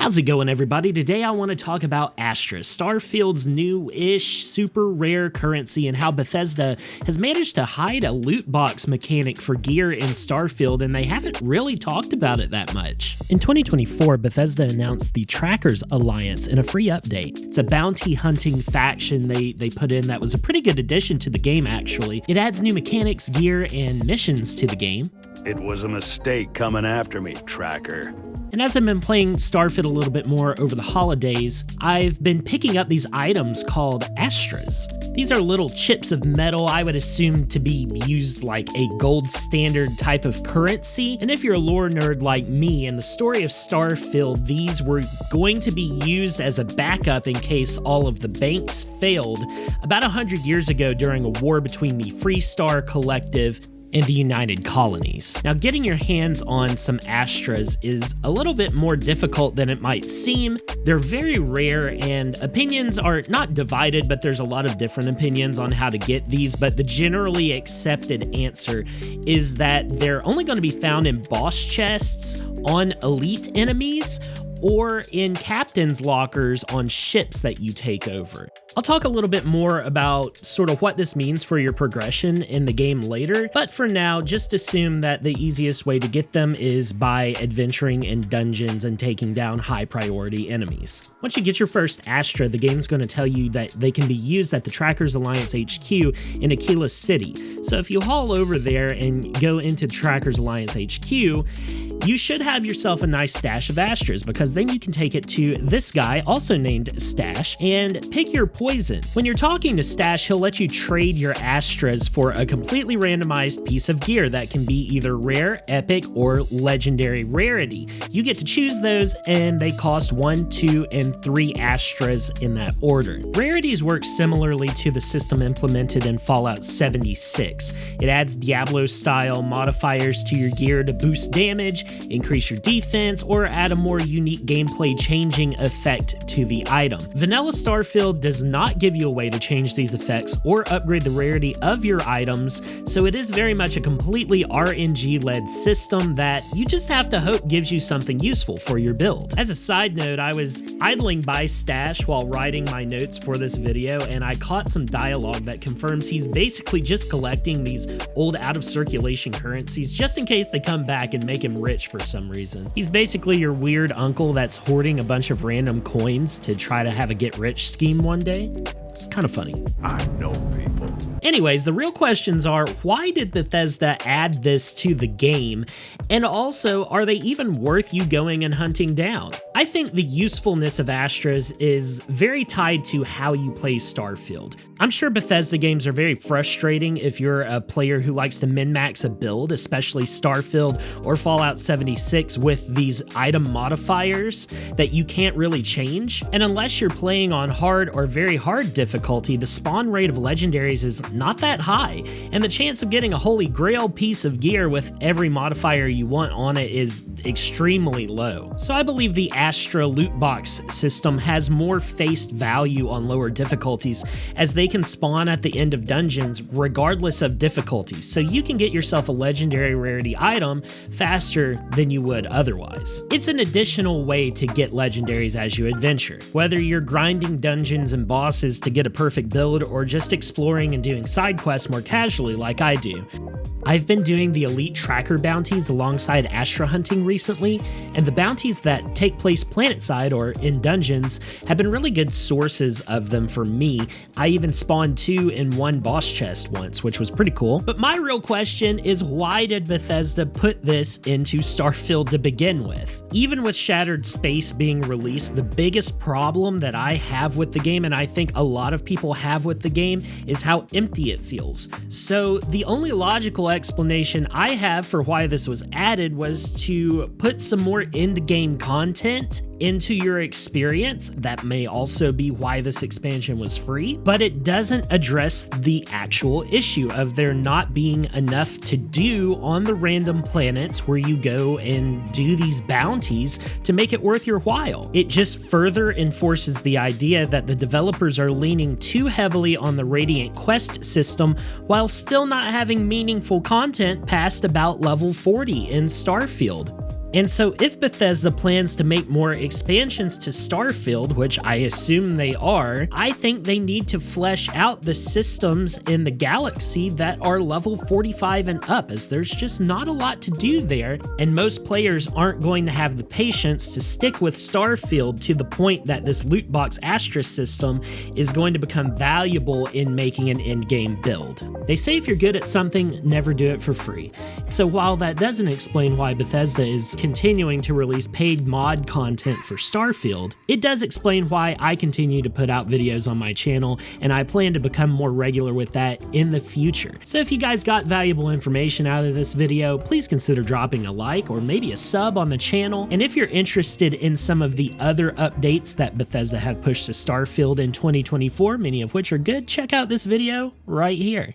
How's it going, everybody? Today I want to talk about Astras, Starfield's new-ish super rare currency, and how Bethesda has managed to hide a loot box mechanic for gear in Starfield, and they haven't really talked about it that much. In 2024, Bethesda announced the Trackers Alliance in a free update. It's a bounty hunting faction they put in that was a pretty good addition to the game, actually. It adds new mechanics, gear, and missions to the game. It was a mistake coming after me, Tracker. And as I've been playing Starfield a little bit more over the holidays, I've been picking up these items called Astras. These are little chips of metal I would assume to be used like a gold standard type of currency. And if you're a lore nerd like me, in the story of Starfield, these were going to be used as a backup in case all of the banks failed about 100 years ago during a war between the Free Star Collective and the United Colonies. Now, getting your hands on some Astras is a little bit more difficult than it might seem. They're very rare, and opinions are not divided, but there's a lot of different opinions on how to get these, but the generally accepted answer is that they're only going to be found in boss chests, on elite enemies, or in captain's lockers on ships that you take over. I'll talk a little bit more about sort of what this means for your progression in the game later, but for now, just assume that the easiest way to get them is by adventuring in dungeons and taking down high priority enemies. Once you get your first Astra, the game's going to tell you that they can be used at the Trackers Alliance HQ in Aquila City. So if you haul over there and go into Trackers Alliance HQ, you should have yourself a nice stash of Astras, because then you can take it to this guy, also named Stash, and pick your poison. When you're talking to Stash, he'll let you trade your Astras for a completely randomized piece of gear that can be either rare, epic, or legendary rarity. You get to choose those, and they cost 1, 2, and 3 Astras in that order. Rarities work similarly to the system implemented in Fallout 76. It adds Diablo-style modifiers to your gear to boost damage, increase your defense, or add a more unique gameplay changing effect to the item. Vanilla Starfield does not give you a way to change these effects or upgrade the rarity of your items, so it is very much a completely RNG-led system that you just have to hope gives you something useful for your build. As a side note, I was idling by Stash while writing my notes for this video, and I caught some dialogue that confirms he's basically just collecting these old out-of-circulation currencies just in case they come back and make him rich for some reason. He's basically your weird uncle that's hoarding a bunch of random coins to try to have a get-rich scheme one day. It's kind of funny. I know people. Anyways, the real questions are, why did Bethesda add this to the game? And also, are they even worth you going and hunting down? I think the usefulness of Astras is very tied to how you play Starfield. I'm sure Bethesda games are very frustrating if you're a player who likes to min-max a build, especially Starfield or Fallout 76 with these item modifiers that you can't really change. And unless you're playing on hard or very hard difficulty, the spawn rate of legendaries is not that high, and the chance of getting a holy grail piece of gear with every modifier you want on it is extremely low. So I believe the Astra loot box system has more face value on lower difficulties, as they can spawn at the end of dungeons regardless of difficulty, so you can get yourself a legendary rarity item faster than you would otherwise. It's an additional way to get legendaries as you adventure, whether you're grinding dungeons and bosses to get a perfect build or just exploring and doing side quests more casually like I do. I've been doing the elite tracker bounties alongside Astra hunting recently, and the bounties that take place planetside or in dungeons have been really good sources of them for me. I even spawned 2 in 1 boss chest once, which was pretty cool. But my real question is, why did Bethesda put this into Starfield to begin with? Even with Shattered Space being released, the biggest problem that I have with the game, and I think a lot of people have with the game, is how empty it feels. So the only logical explanation I have for why this was added was to put some more end-game content into your experience. That may also be why this expansion was free, but it doesn't address the actual issue of there not being enough to do on the random planets where you go and do these bounties to make it worth your while. It just further enforces the idea that the developers are leaning too heavily on the Radiant Quest system while still not having meaningful content past about level 40 in Starfield. And so if Bethesda plans to make more expansions to Starfield, which I assume they are, I think they need to flesh out the systems in the galaxy that are level 45 and up, as there's just not a lot to do there, and most players aren't going to have the patience to stick with Starfield to the point that this LOOTBOX Astra system is going to become valuable in making an in-game build. They say if you're good at something, never do it for free. So while that doesn't explain why Bethesda is continuing to release paid mod content for Starfield, it does explain why I continue to put out videos on my channel, and I plan to become more regular with that in the future. So if you guys got valuable information out of this video, please consider dropping a like or maybe a sub on the channel. And if you're interested in some of the other updates that Bethesda have pushed to Starfield in 2024, many of which are good, check out this video right here.